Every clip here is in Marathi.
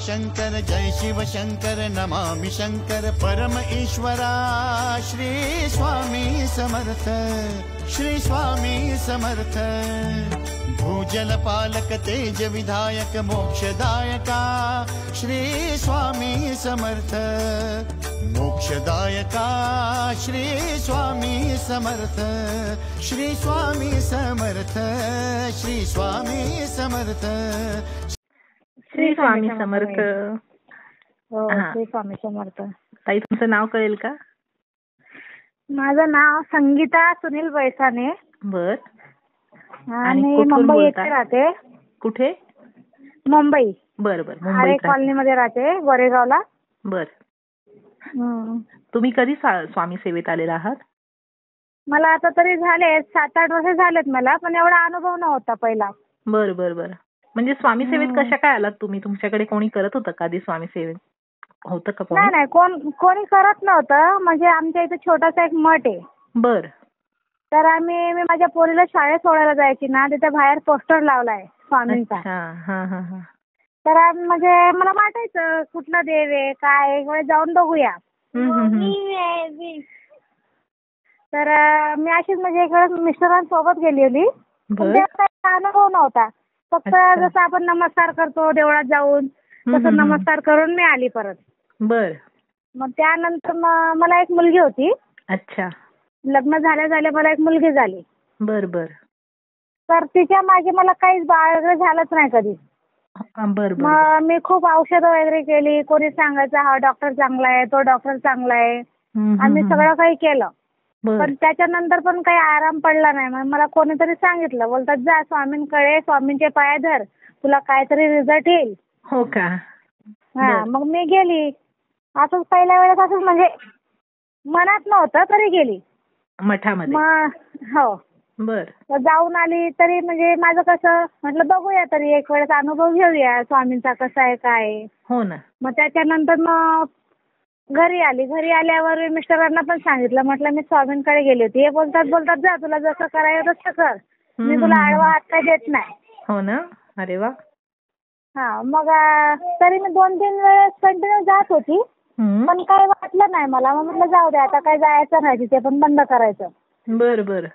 शंकर जय शिव शंकर नमामि शंकर परम ईश्वरा श्री स्वामी समर्थ श्री स्वामी समर्थ भूजल पालक तेज विधायक मोक्षदायका श्री स्वामी समर्थ मोक्षदायका श्री स्वामी समर्थ श्री स्वामी समर्थ श्री स्वामी समर्थ श्री स्वामी समर्थ. हो, हा. श्री स्वामी समर्थ. ताई तुमचं नाव कळेल का? माझं नाव संगीता सुनील बैसाने बर. आणि कुठून मुंबई बोलताय? येथे राहते. कुठे? मुंबई बर बर. आरे मुंबईत राहता. कॉलनीमध्ये राहते, गोरेगावला. बर. हम्म. तुम्ही कधी स्वामी सेवेत आलेला आहात? मला आता तरी झाले 7-8 वर्ष झालेत मला, पण एवढा अनुभव नव्हता पहिला. बर बर बर. म्हणजे स्वामी सेवेत कशा काय आलात तुम्ही? तुमच्याकडे कोणी करत होतं का आधी स्वामी सेवेत? होतं का कोणी? नाही कोणी करत नव्हतं. म्हणजे आमच्या इथे छोटासा एक मठ आहे. बर. तर मी माझ्या पोरीला शाळेत सोडायला जायची ना, तिथे बाहेर पोस्टर लावलाय स्वामींचा. अच्छा. हा हा हा. तर म्हणजे मला वाटायचं कुठला देव आहे काय, एक वेळ जाऊन बघूया. तर मी अशीच म्हणजे एक वेळेस मिस्टरांसोबत गेलेली. पण तेव्हा काही अनुभव नव्हता. फक्त जसं आपण नमस्कार करतो देवळात जाऊन तसं नमस्कार करून मी आली परत. बर. मग त्यानंतर मला एक मुलगी होती. अच्छा. लग्न झाल्या मला एक मुलगी झाली. बर बर. तर तिच्या मागे मला काहीच बाळ वगैरे झालंच नाही कधी. बर बर. मग मी खूप औषधं वगैरे केली. कोणी सांगायचं हा डॉक्टर चांगला आहे, तो डॉक्टर चांगला आहे. आम्ही सगळं काही केलं. पण त्याच्यानंतर पण काही आराम पडला नाही. मग मला कोणीतरी सांगितलं, बोलतात जा स्वामींकडे, स्वामींचे पाय धर, तुला काहीतरी रिझल्ट येईल. हो का? हा. मग मी गेली. असंच पहिल्या वेळेस असंच म्हणजे मनात नव्हतं तरी गेली मठामध्ये. मग. हो. बर. जाऊन आली तरी म्हणजे माझं कसं म्हटलं बघूया तरी एक वेळेस अनुभव घेऊया स्वामींचा कसा आहे काय. हो ना. मग त्याच्यानंतर मग घरी आली. घरी आल्यावर मिस्टरांना पण सांगितलं, म्हटलं मी स्वामींकडे गेली होती. हे बोलतात जा तुला जसं करायचं तसं कर, मी तुला आडवा हात काय देत नाही. हो ना. अरे वा. हा. मग तरी मी 2-3 वेळेस कंटिन्यू जात होती. पण काही वाटलं नाही मला. मग म्हटलं जाऊ दे आता काय जायचं नाही तिथे, पण बंद करायचं. बर बर.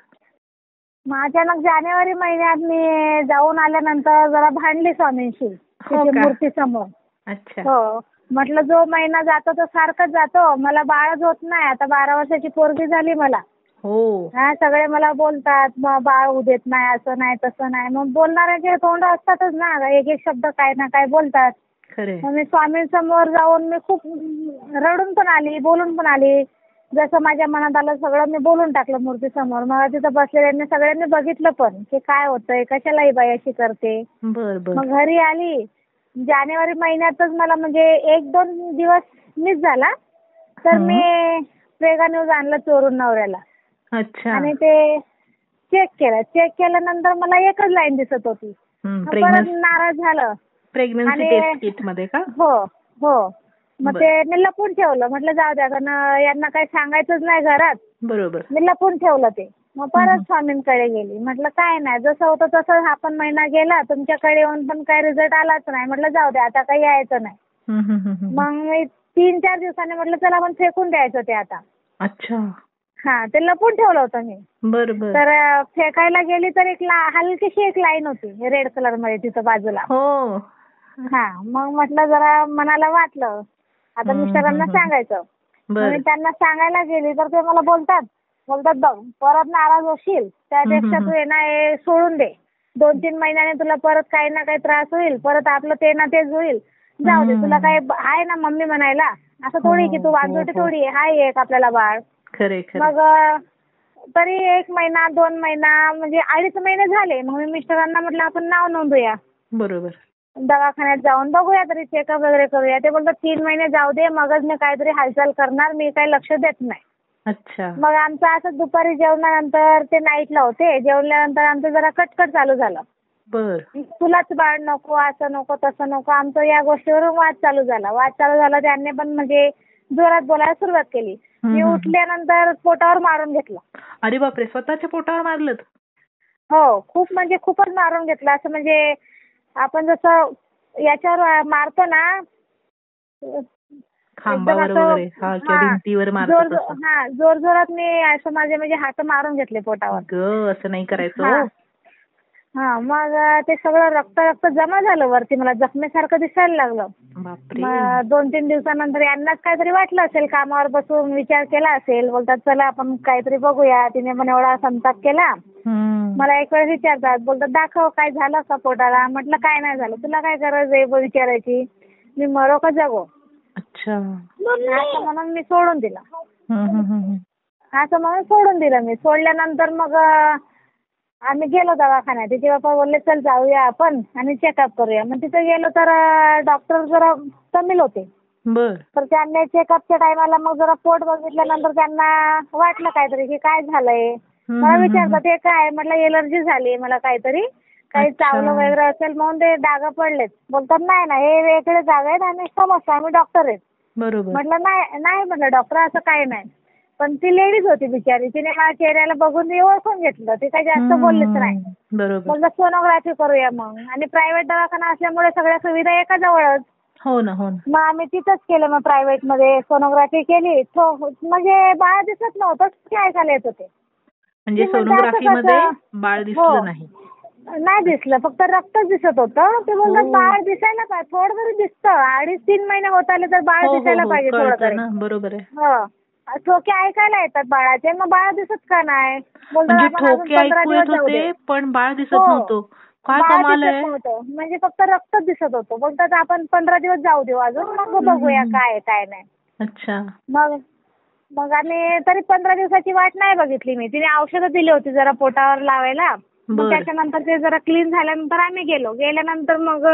मग अचानक जानेवारी महिन्यात मी जाऊन आल्यानंतर जरा भांडली स्वामींशी मूर्ती समोर. अच्छा. हो. म्हटलं जो महिना जातो तो सारखाच जातो, मला बाळच होत नाही. आता 12 वर्षाची पोरगी झाली मला. हो. हा. सगळे मला बोलतात बाळ होऊ देत नाही, असं नाही तसं नाही. मग बोलणाऱ्याचे तोंड असतातच ना, एक शब्द काय ना काय बोलतात. मग मी स्वामींसमोर जाऊन मी खूप रडून पण आली, बोलून पण आली. जसं माझ्या मनात आलं सगळं मी बोलून टाकलं मूर्तीसमोर. मग तिथं बसलेल्यांनी सगळ्यांनी बघितलं पण की काय होतंय, कशाला ही बाई अशी करते. मग घरी आली. जानेवारी महिन्यातच मला म्हणजे 1-2 दिवस मिस झाला. तर मी प्रेगा न्यूज आणलं चोरून नवऱ्याला. अच्छा. आणि ते चेक केल्यानंतर मला एकच लाईन दिसत होती. परत नाराज झालं. प्रेग्नन्सी टेस्ट किट मध्ये का? हो. मग ते मी लपून ठेवलं. म्हटलं जाऊ द्या कारण यांना काही सांगायचंच नाही घरात. बरोबर. मी लपून ठेवलं ते. मग परत स्वामींकडे गेली. म्हटलं काय नाही, जसं होतं तसं हा पण महिना गेला, तुमच्याकडे येऊन पण काही रिझल्ट आलाच नाही. म्हटलं जाऊ द्या आता काही यायचं नाही. मग 3-4 दिवसांनी म्हटलं चला आपण फेकून द्यायचं ते आता. अच्छा. हा. ते लपून ठेवलं होतं मी. बरोबर. तर फेकायला गेली तर हलकीशी एक लाईन होती रेड कलर मध्ये तिथं बाजूला. हो. हा. मग म्हटलं जरा मनाला वाटलं आता मिस्टरांना सांगायचं. मी त्यांना सांगायला गेली तर ते मला बोलतात बघ परत नाराज होशील, त्यापेक्षा तू हे सोडून दे. 2-3 महिन्याने तुला परत काही ना काही त्रास होईल, परत आपलं ते ना तेच होईल. जाऊ दे, तुला काय आहे ना मम्मी म्हणायला, असं थोडी की तू वांजोटी थोडी आहे एक आपल्याला बाळ. मग तरी 1 महिना 2 महिना म्हणजे 2.5 महिने झाले. मग मी मिस्टरांना म्हटलं आपण नाव नोंदूया. बरोबर. दवाखान्यात जाऊन बघूया तरी चेकअप वगैरे करूया. ते बोलतात 3 महिने जाऊ दे, मगच मी काहीतरी हालचाल करणार, मी काही लक्ष देत नाही. अच्छा. मग आमचं असं दुपारी जेवणानंतर ते नाईटला होते, जेवल्यानंतर आमचं जरा कटकट चालू झालं. तुलाच बाळ नको, असं नको तसं नको, आमचं या गोष्टीवरून वाद चालू झाला. त्यांनी पण म्हणजे जोरात बोलायला सुरुवात केली. मी उठल्यानंतर पोटावर मारून घेतलं. अरे बापरे. स्वतःच्या पोटावर मारलं? हो. खूप म्हणजे खूपच मारून घेतलं. असं म्हणजे आपण जसं याच्यावर मारतो ना खांबावर वगैरे किंवा भिंतीवर मारतात असं. जोर जोरात मी असं माझे म्हणजे हात मारून घेतले पोटावर. असं नाही करायचं. मग ते सगळं रक्त जमा झालं वरती, मला जखमेसारखं दिसायला लागलं. बापरे. 2-3 दिवसानंतर यांनाच काहीतरी वाटलं असेल, कामावर बसून विचार केला असेल, बोलतात चला आपण काहीतरी बघूया. तिने पण एवढा संताप केला. मला एक वेळ विचारतात, बोलतात दाखव काय झालं का पोटाला. म्हटलं काय नाही झालं, तुला काय गरज आहे विचारायची, मी मरो का जगो. अच्छा. असं म्हणून मी सोडून दिला. असं म्हणून सोडून दिलं मी. सोडल्यानंतर मग आम्ही गेलो दवाखान्यात. तिचे बाप्पा बोलले चल जाऊया आपण आणि चेकअप करूया. मग तिथे गेलो तर डॉक्टर जरा तमिळ होते. तर त्यांनी चेकअपच्या टायमाला मग जरा पोट बघितल्यानंतर त्यांना वाटलं काहीतरी की काय झालंय. मला विचारतात ते काय, म्हटलं एलर्जी झाली मला, काहीतरी काही चावलं वगैरे असेल म्हणून ते डाग पडलेत. बोलतात नाही ना हे वेगळे डाग आहेत आणि समजतं आम्ही डॉक्टर आहेत. म्हटलं नाही म्हटलं डॉक्टर असं काही नाही. पण ती लेडीज होती बिचारी, तिने माझ्या चेहऱ्याला बघून मी ओळखून घेतलं. ती काही जास्त बोललीच नाही. मग सोनोग्राफी करूया मग. आणि प्रायव्हेट दवाखाना असल्यामुळे सगळ्या सुविधा एका जवळच. मग आम्ही तिथंच केलं. मग प्रायव्हेट मध्ये सोनोग्राफी केली. म्हणजे बाळ दिसत नव्हतं, ते ऐकायला येत होते. म्हणजे सोनोग्राफी मध्ये बाळ दिसलं नाही दिसलं, फक्त रक्तच दिसत होतं. ते बोलतात बाळ दिसायला पाहिजे, थोडं तरी दिसतं. 2.5-3 महिने होत आले तर बाळ दिसायला पाहिजे थोडं तरी. बरोबर आहे. ठोके ऐकायला येतात बाळाचे, मग बाळ दिसत का नाही. म्हणजे ठोके ऐकू येत होते पण बाळ दिसत नव्हतं. काय कमाल आहे. म्हणजे फक्त रक्तच दिसत होतं. बोलतात आपण 15 दिवस जाऊ देऊ अजून, मग बघूया काय काय नाही. अच्छा. मग आम्ही तरी 15 दिवसाची वाट नाही बघितली मी. तिने औषधं दिली होती जरा पोटावर लावायला. मग त्याच्यानंतर ते जरा क्लीन झाल्यानंतर आम्ही गेल्यानंतर मग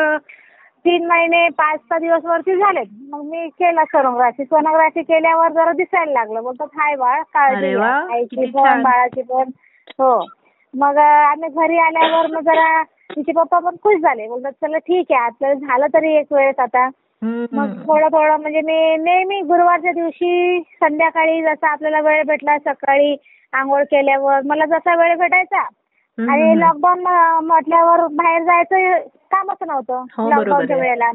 3 महिने 5-6 दिवस वरती झालेत. मग मी केला सोनोग्राफी केल्यावर जरा दिसायला लागलं. बोलतात हाय बाळ, काळजी घ्या, आईची पण बाळाची पण. मग आम्ही घरी आल्यावर मग जरा तिचे पप्पा पण खुश झाले. बोलतात चला ठीक आहे, आपल्याला झालं तरी एक वेळेस आता. मग थोडं म्हणजे मी नेहमी गुरुवारच्या दिवशी संध्याकाळी जसा आपल्याला वेळ भेटला, सकाळी आंघोळ केल्यावर मला जसा वेळ भेटायचा. आणि लॉकडाऊन म्हटल्यावर बाहेर जायचं कामच नव्हतं लॉकडाऊनच्या वेळेला.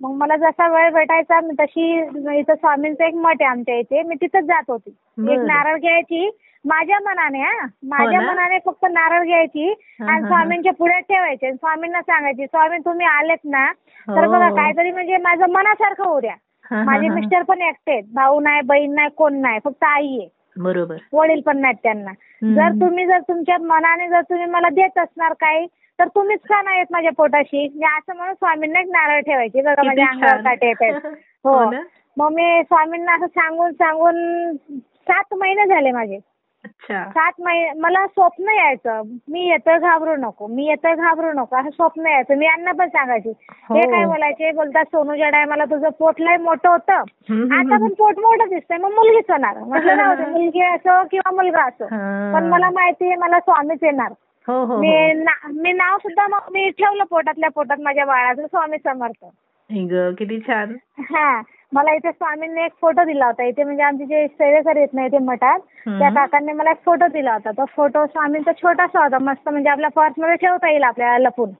मग मला जसा वेळ भेटायचा तशी इथं स्वामींचं एक मठ आहे आमच्या इथे, मी तिथंच जात होती. एक नारळ घ्यायची माझ्या मनाने फक्त नारळ घ्यायची आणि स्वामींच्या पुढे ठेवायचे. स्वामींना सांगायची स्वामी तुम्ही आलेत ना तर बघा काहीतरी म्हणजे माझं मनासारखं होऊ द्या. माझे मिस्टर पण एकटे आहेत, भाऊ नाही, बहीण नाही, कोण नाही, फक्त आई आहे. वडील पण नाहीत त्यांना. जर तुमच्या मनाने जर तुम्ही मला देत असणार काही तर तुम्हीच का नाही येत माझ्या पोटाशी. असं म्हणून स्वामींना एक नारळ ठेवायची. बघा माझ्या अंगावर काटे येतात. मग मी स्वामींना असं सांगून 7 महिने झाले माझे. 7 महिने मला स्वप्न यायचं, मी येतोय घाबरू नको असं स्वप्न यायचं. मी यांना पण सांगायची. हे काय बोलायचे, बोलतात सोनूच्या टायमाला तुझं पोट लय मोठं होतं, आता पण पोट मोठं दिसतंय, मग मुलगीच होणार. म्हटलं नव्हतं, मुलगी असो किंवा मुलगा असो, पण मला माहितीये मला स्वामीच येणार. मी नाव सुद्धा मग मी ठेवलं पोटात माझ्या बाळाचं, स्वामी समर्थ. किती छान. मला इथे स्वामींनी एक फोटो दिला होता. इथे म्हणजे आमचे जे सेवेकर येत नाही इथे मठात, त्या काकांनी मला एक फोटो दिला होता. तो फोटो स्वामींचा छोटासा होता, मस्त म्हणजे आपल्या पर्समध्ये ठेवता येईल आपल्याला लपून.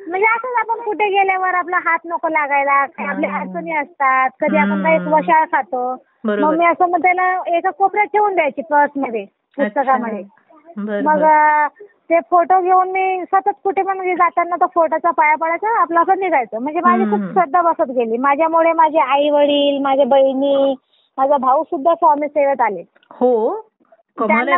म्हणजे असंच आपण कुठे गेल्यावर आपला हात नको लागायला, आपल्या अडचणी असतात, कधी आपण काही वशाळ खातो, मग मी असं मग त्याला एका कोपऱ्यात ठेवून द्यायची पर्समध्ये, पुस्तकामध्ये. मग ते फोटो घेऊन मी सतत कुठे पण म्हणजे जाताना तो फोटोचा पाया पडायचा, आपलं असं निघायचं. म्हणजे माझी खूप श्रद्धा बसत गेली. माझ्यामुळे माझे आई वडील, माझ्या बहिणी, माझा भाऊ सुद्धा स्वामी सेवेत आले. त्यांना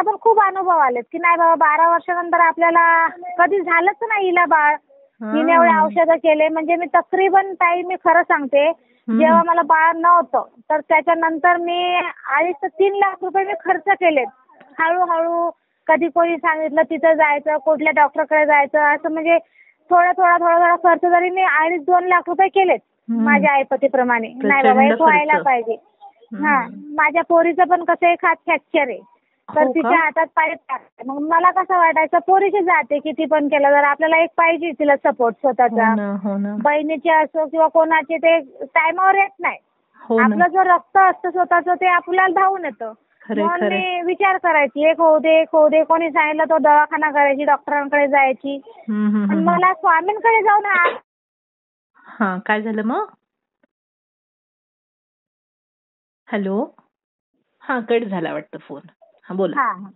पण खूप अनुभव आलेत की नाही बाबा 12 वर्षानंतर आपल्याला कधी झालंच नाही हिला बाळ. हिने एवढे औषधं केले. म्हणजे मी तकरीबन ताई मी खरं सांगते, जेव्हा मला बाळ नव्हतं तर त्याच्यानंतर मी 2.5 ते 3 लाख रुपये मी खर्च केलेत. हळूहळू कधी कोणी सांगितलं तिथं जायचं, कुठल्या डॉक्टरकडे जायचं, असं म्हणजे थोडा खर्च जरी मी 2.5-2 लाख रुपये केलेत माझ्या आईपतीप्रमाणे. नाही बाबा हे व्हायला पाहिजे. माझ्या पोरीचं पण कसं एक हात फ्रॅक्चर आहे, तर तिच्या हातात पाय टाकते. मग मला कसं वाटायचं पोरीची जाते किती पण केलं तर आपल्याला एक पाहिजे तिला सपोर्ट स्वतःचा. बहिणीचे असो किंवा कोणाचे ते टायमावर येत नाही. आपलं जो रक्त असतं स्वतःचं ते आपल्याला धावून येतं. मग मी विचार करायची एक होऊ दे कोणी सांगितलं तो दवाखाना करायची, डॉक्टरांकडे जायची. मला स्वामींकडे जाऊन हा, काय झालं मग? हॅलो. हा, कट झाला वाटतं फोन. हा, बोला. हा.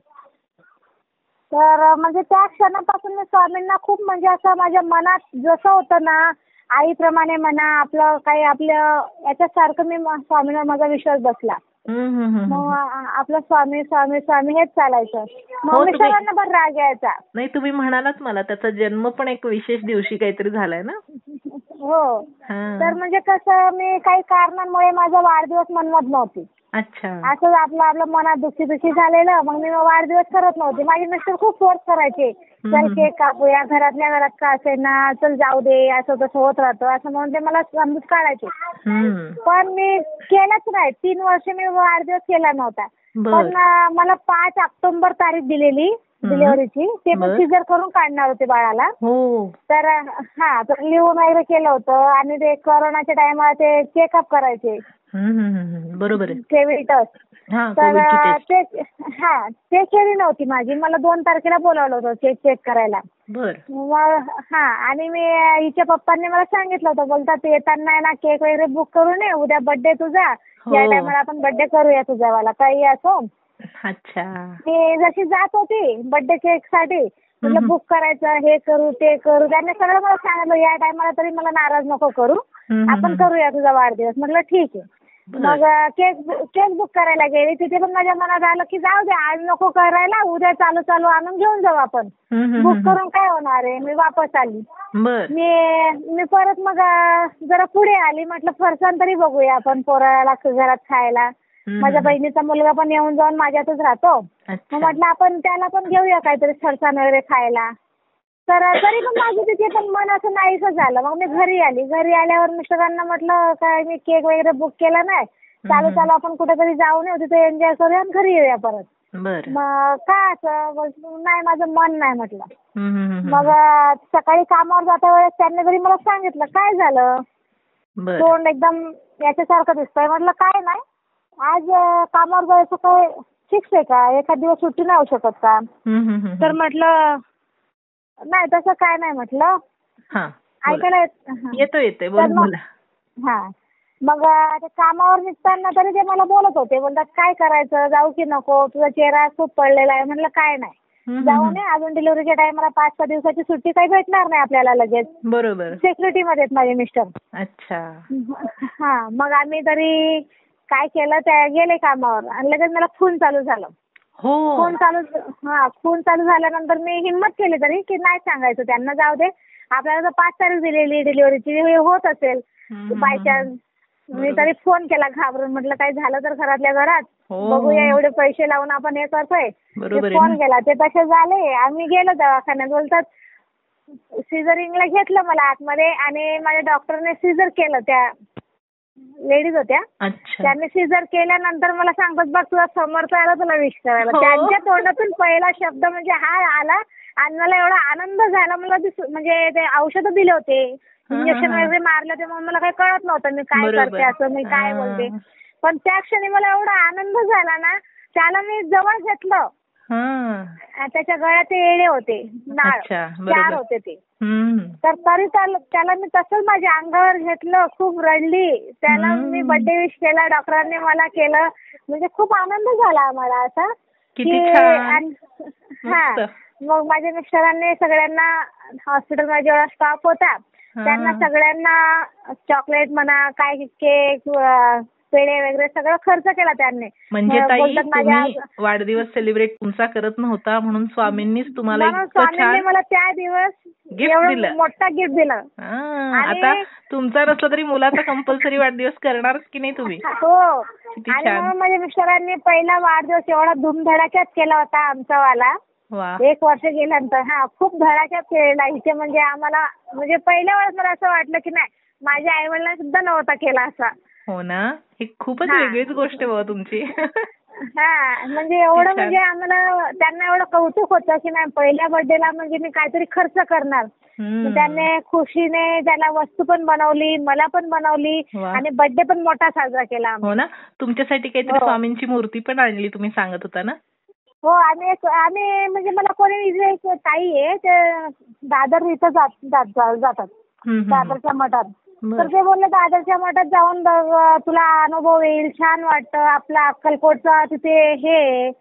तर म्हणजे त्या क्षणापासून मी स्वामींना खूप म्हणजे असं माझ्या मनात जसं होतं ना, आईप्रमाणे म्हणा, आपलं काही आपल्या याच्यासारखं मी स्वामींवर माझा विश्वास बसला. मग आपलं स्वामी स्वामी स्वामी हेच चालायचं. मग मिस्टरांना पण राग यायचा. नाही, तुम्ही म्हणालाच मला त्याचा जन्म पण एक विशेष दिवशी काहीतरी झालाय ना. हो. तर म्हणजे कसं, मी काही कारणांमुळे माझा वाढदिवस मनवत नव्हती. अच्छा. असं आपलं मनात दुखी झालेलं. मग मी वाढदिवस करत नव्हते. माझे मिस्टर खूप फोर्स करायचे, चल केक कापूया, घरातल्या घरात का असेल ना, चल जाऊ दे, असं तसं होत राहतं असं म्हणून ते मला समजूत काढायचे. पण मी केलंच नाही. 3 वर्ष मी वाढदिवस केला नव्हता. पण मला 5 ऑक्टोबर तारीख दिलेली डिलिव्हरीची. ते पण सिझर करून काढणार होते बाळाला. तर तर लिहून वगैरे केलं होतं. आणि ते कोरोनाच्या टायमाला ते चेकअप करायचे. बरोबर आहे. Covid test. तर ते केली नव्हती माझी. मला 2 तारखेला बोलावलं होतं चेक करायला. मग आणि मी हिच्या पप्पांनी मला सांगितलं होतं, बोलतात येताना ना केक वगैरे बुक करू नये, उद्या बर्थडे तुझा, या टायमाला आपण बर्थडे करूया तुझ्यावाला, काही असो. अच्छा. मी जशी जात होती बर्थडे केक साठी, म्हटलं बुक करायचं, हे करू ते करू. त्यांनी सगळं मला सांगितलं, या टायमाला तरी मला नाराज नको करू, आपण करूया तुझा वाढदिवस. म्हटलं ठीक आहे. मग केक बुक करायला गेली. तिथे पण माझ्या मनात आलं की जाऊ दे, आज नको करायला, उद्या चालू आणून घेऊन जाऊ आपण. बुक करून काय होणार आहे. मी वापस आली. मी परत मग जरा पुढे आली. म्हटलं फरसाण तरी बघूया आपण पोराला घरात खायला. माझ्या बहिणीचा मुलगा पण येऊन जाऊन माझ्यातच राहतो. मग म्हटलं आपण त्याला पण घेऊया काहीतरी फरसाण वगैरे खायला. तर तरी पण माझं तिथे पण मन असं नाहीसं झालं. मग मी घरी आली. घरी आल्यावर मिस्टरांना म्हटलं काय मी केक वगैरे बुक केला नाही, चालू आपण कुठेतरी जाऊन येऊ, तिथे एन्जॉय करूया आणि घरी येऊया परत. मग काय असं नाही, माझं मन नाही म्हटलं. मग सकाळी कामावर जाता वेळेस त्यांनी जरी मला सांगितलं काय झालं, तोंड एकदम याच्यासारखं दिसतंय. म्हटलं काय नाही, आज कामावर जायचं काय फिक्स आहे का, एखाद दिवस सुट्टी नाही होऊ शकत का. तर म्हटलं नाही तसं काय नाही म्हटलं. ऐकायला येतोय बोला. मग कामावर निघताना तरी ते मला बोलत होते, बोलतात काय करायचं, जाऊ की नको, तुझा चेहरा खूप पडलेला आहे. म्हटलं काय नाही, जाऊ नये, अजून डिलिव्हरीच्या टायमाला 5-6 दिवसाची सुट्टी काही भेटणार नाही आपल्याला लगेच. बरोबर. सिक्युरिटी मध्ये माझे मिस्टर. अच्छा. मग आम्ही तरी काय केलं, त्या गेले कामावर आणि लगेच मला खून चालू झालं. खून चालू झाल्यानंतर मी हिंमत केली तरी की नाही सांगायचं त्यांना, जाऊ दे, आपल्याला जर 5 तारीख दिलेली डिलिव्हरीची, होत असेल बाय चान्स. मी तरी फोन केला घाबरून, म्हटलं काय झालं तर घरातल्या घरात बघूया, एवढे पैसे लावून आपण हे करतोय. फोन केला, ते तसे झाले. आम्ही गेलो दवाखान्यात. बोलतात सिझरिंगला घेतलं मला आतमध्ये आणि माझ्या डॉक्टरने सिझर केलं. त्या लेडीज होत्या, त्यांनी सिझर केल्यानंतर मला सांगतात बघ तुला समर्थ आला तुला विश करायला. त्यांच्या तोंडातून पहिला शब्द म्हणजे हा आला आणि मला एवढा आनंद झाला. मला म्हणजे ते औषधं दिले होते, इंजेक्शन वगैरे मारले होते, म्हणून मला काही कळत नव्हतं मी काय करते, असं मी काय बोलते. पण त्या क्षणी मला एवढा आनंद झाला ना, त्याला मी जवळ घेतलं. त्याच्या गळ्यात ते येडे होते, नाळ 4 होते ते. तर तरी त्याला मी तसंच माझ्या अंगावर घेतलं, खूप रडली. त्याला मी बर्थडे विश केला, डॉक्टरांनी मला केलं. म्हणजे खूप आनंद झाला आम्हाला असा की. मग माझ्या मिस्टरांनी सगळ्यांना, हॉस्पिटलमध्ये जेवढा स्टाफ होता त्यांना सगळ्यांना चॉकलेट म्हणा, काय केक, पेढे वगैरे सगळं खर्च केला त्यांनी. म्हणजे ताई तुम्ही वाढदिवस सेलिब्रेट तुमचा करत नव्हता म्हणून स्वामींनीच तुम्हाला स्वामींनी मला त्या दिवस एवढं मोठा गिफ्ट दिला. आता तुमचा नसला तरी मुलाचा कंपल्सरी वाढदिवस करणारच की नाही तुम्ही. हो. आणि म्हणून माझ्या मिस्टरांनी पहिला वाढदिवस एवढा धूमधडाक्यात केला होता आमचावाला. 1 वर्ष गेल्यानंतर खूप धडाक्यात केलेला इथे. म्हणजे आम्हाला म्हणजे पहिल्या वेळेस मला असं वाटलं की नाही, माझ्या आई वडिलांनी सुद्धा नव्हता केला असा. हो ना, ही खूपच वेगळीच गोष्ट आहे बाबा तुमची. म्हणजे एवढं म्हणजे आम्हाला त्यांना एवढं कौतुक होतं की नाही, पहिल्या बर्थडेला म्हणजे मी काहीतरी खर्च करणार. त्यांनी खुशीने त्याला वस्तू पण बनवली, मला पण बनवली आणि बर्थडे पण मोठा साजरा केला. हो ना, तुमच्यासाठी काहीतरी स्वामींची मूर्ती पण आणली तुम्ही सांगत होता ना. हो. आम्ही म्हणजे मला कोणी इथे एक ताई आहे, ते दादर इथं जातात दादरच्या मठात. तर ते बोलले दादरच्या मठात जाऊन बघ, तुला अनुभव येईल, छान वाटतं. आपला अक्कलकोटचा तिथे हे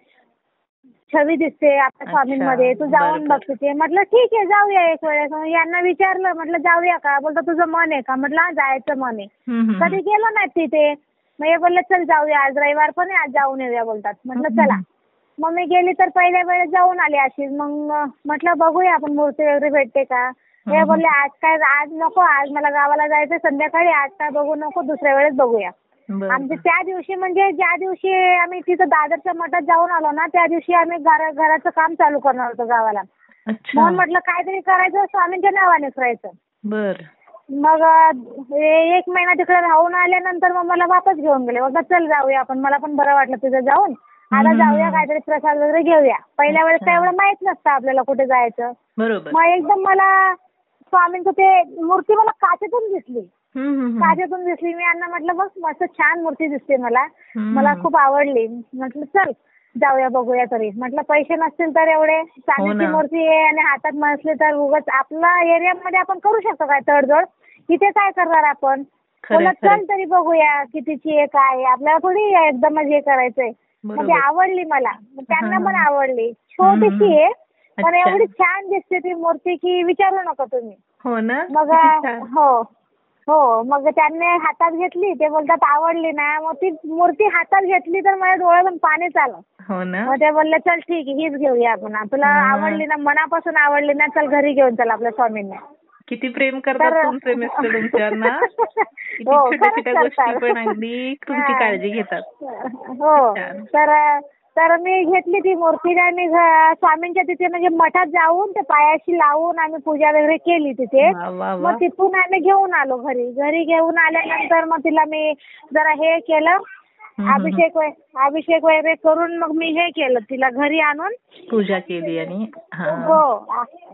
छवी दिसते आपल्या स्वामींमध्ये, तू जाऊन बघ तिथे. म्हटलं ठीक आहे जाऊया एक वेळेस. यांना विचारलं, म्हटलं जाऊया का? बोलतो तुझं मन आहे का? म्हटलं हा जायचं मन आहे. कधी गेलो नाही तिथे. मग हे बोलले चल जाऊया, आज रविवार पण आहे, आज जाऊन येऊया बोलतात. म्हटलं चला. मग मी गेली तर पहिल्या वेळेस जाऊन आली अशीच. मग म्हटलं बघूया आपण मूर्ती वगैरे भेटते का. हे बोलले आज नको, आज मला गावाला जायचं संध्याकाळी, आज काय बघू नको, दुसऱ्या वेळेस बघूया. आमच्या त्या दिवशी म्हणजे ज्या दिवशी आम्ही तिथं दादरच्या मठात जाऊन आलो ना, त्या दिवशी आम्ही घराचं काम चालू करणार होतो गावाला. म्हणून म्हटलं काहीतरी करायचं, स्वामींच्या नावाने करायचं. बर. मग 1 महिना तिकडे राहून आल्यानंतर मग मला वापस घेऊन गेले. बोलतात चल जाऊया आपण, मला पण बरं वाटलं तुझं जाऊन, आता जाऊया काहीतरी प्रसाद वगैरे घेऊया. पहिल्या वेळेस काय एवढं माहित नसतं आपल्याला कुठे जायचं. मग एकदम मला स्वामींचं ते मूर्ती मला काचेतून दिसली. काचेतून दिसली. मी यांना म्हटलं बघ मस्त छान मूर्ती दिसते, मला खूप आवडली. म्हटलं चल जाऊया बघूया तरी. म्हटलं पैसे नसतील तर एवढे चांदीची मूर्ती आहे आणि हातात नसले तर उगाच आपल्या एरियामध्ये आपण करू शकतो काय तडजोड, इथे काय करणार आपण. बोलत चल तरी बघूया कितीची आहे काय, आपल्याला थोडी एकदमच हे करायचंय. मग ती आवडली मला, त्यांना पण आवडली. छोटीशी आहे पण एवढी छान दिसते ती मूर्ती की विचारू नका तुम्ही. हो ना. मग हो मग त्यांनी हातात घेतली. ते बोलतात आवडली ना. मग ती मूर्ती हातात घेतली तर माझ्या डोळ्यातून पाणीच आलं. हो ना. मग ते बोलले चल ठीक आहे हीच घेऊया आपण, तुला आवडली ना, मनापासून आवडली ना, चल घरी घेऊन चल आपल्या स्वामींना. किती प्रेम करतात तुमचे मिस्टर तुमच्यावर ना. किती छोट्या छोट्या गोष्टी पण अगदी तुमची काळजी घेतात. हो. तर मी घेतली ती मूर्ती आणि स्वामींच्या तिथे म्हणजे मठात जाऊन ते पायाशी लावून आम्ही पूजा वगैरे केली तिथे. मग तिथून आम्ही घेऊन आलो घरी घेऊन आल्यानंतर मग तिला मी जरा हे केलं, अभिषेक वगैरे करून मग मी हे केलं, तिला घरी आणून पूजा केली आणि हो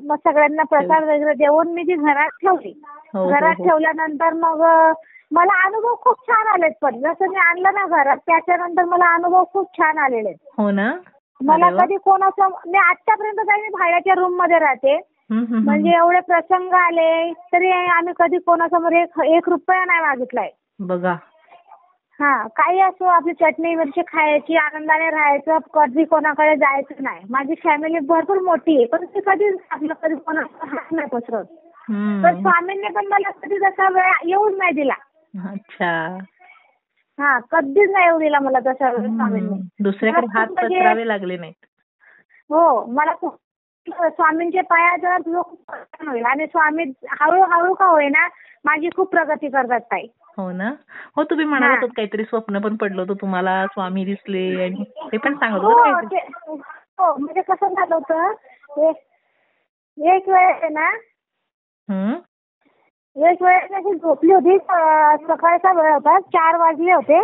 मग सगळ्यांना प्रसाद वगैरे देऊन मी ती घरात ठेवली. घरात ठेवल्यानंतर मग मला अनुभव खूप छान आलेत. पण जसं मी आणलं ना घरात त्याच्यानंतर मला अनुभव खूप छान आलेले. हो ना. मला कधी कोणाचं मी आतापर्यंत काही मी भाड्याच्या रूम मध्ये राहते, म्हणजे एवढे प्रसंग आले तरी आम्ही कधी कोणासमोर 1 रुपया नाही मागितलाय. बघा. काही असो आपली चटणी मिरची खायची, आनंदाने राहायचं, कधी कोणाकडे जायचं नाही. माझी फॅमिली भरपूर मोठी आहे पण ते कधी कोणाचा हात नाही पसरत. तर स्वामींनी पण मला कधी तसा वेळ येऊच नाही दिला. अच्छा. कधीच नाही येऊ दिला मला तसा वेळ स्वामींनी. दुसऱ्याकडे हात पसरावे लागले नाहीत. हो मला स्वामींच्या पायात खूप होईल आणि स्वामी हळूहळू का होईना माझी खूप प्रगती करतात ताई. हो ना. हो तुम्ही म्हणाला होतात काहीतरी स्वप्न पण पडलं होतं तुम्हाला, स्वामी दिसले आणि ते पण सांगत होते. हो म्हणजे कसं झालं होतं एक वेळ ना, एक वेळेस अशी झोपली होती, सकाळचा वेळ होता, 4 वाजले होते.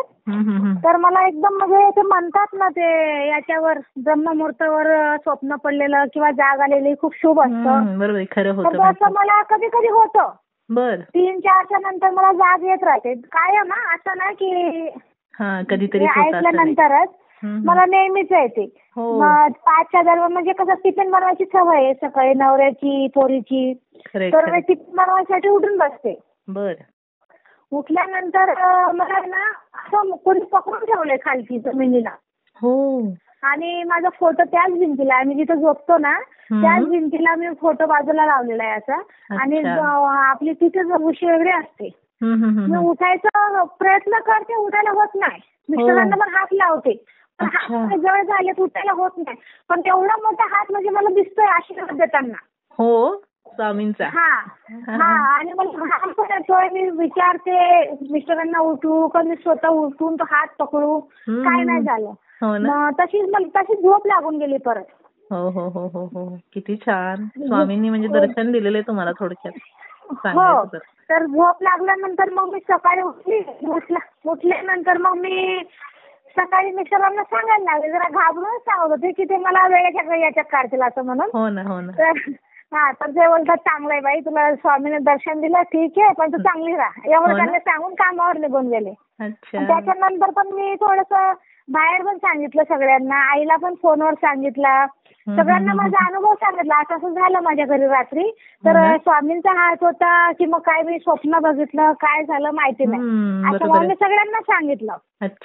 तर मला एकदम म्हणजे ते म्हणतात ना ते याच्यावर ब्रह्ममुहूर्तावर स्वप्न पडलेलं किंवा जाग आलेली खूप शुभ असतं. बरोबर खरं होतं. तर असं मला कधी कधी होतं. बर. 3-4च्या नंतर मला जाग येत राहते कायम. असं नाही की कधीतरी ऐकल्यानंतरच मला नेहमीच येते. 5च्या दरम्यान म्हणजे कसं टिफिन बनवायची सवय आहे सकाळी नवऱ्याची पोरीची, तर मी टिफिन बनवायसाठी उठून बसते. बर. उठल्यानंतर मला ना असं कोणी पकडून ठेवलंय खालची जमिनीला. हो. आणि माझा फोटो त्याच भिंतीला, आम्ही जिथे झोपतो ना त्याच भिंतीला मी फोटो बाजूला लावलेला आहे असा. आणि आपली तिथे उशी वगैरे असते. मी उठायचा प्रयत्न करते, उठायला होत नाही. मिस्टरांना पण हात लावते पण हात जवळ झाले उठायला होत नाही. पण एवढा मोठा हात म्हणजे मला दिसतोय आशीर्वाद देताना. हो स्वामींचा. आणि मला घाम पण येतोय. मी विचारते मिस्टरांना उठू का मी स्वतः उठून तो हात पकडू, काय नाही झालं. तशी झोप लागून गेली परत. हो हो हो हो हो. किती छान. स्वामींनी म्हणजे दर्शन दिलेलं आहे तुम्हाला थोडक्यात. हो. तर झोप लागल्यानंतर मग मी सकाळी उठल्यानंतर मग मी सकाळी मिस्टरांना सांगायला लागले, जरा घाबरूनच सांगत होते की ते मला वेळेच्या याच्यात काढतील असं म्हणून. हो ना हो ना. तर ते बोलतात चांगलं आहे बाई, तुला स्वामीने दर्शन दिलं ठीक आहे पण तू चांगली राहा, एवढं त्यांनी सांगून कामावर निघून गेले. त्याच्यानंतर पण मी थोडंसं बाहेर पण सांगितलं सगळ्यांना, आईला पण फोनवर सांगितलं सगळ्यांना माझा अनुभव सांगितला, असं असं झालं माझ्या घरी रात्री. तर स्वामींचा हात होता की मग काय मी स्वप्न बघितलं, काय झालं माहिती नाही, असं म्हणून मी सगळ्यांना सांगितलं.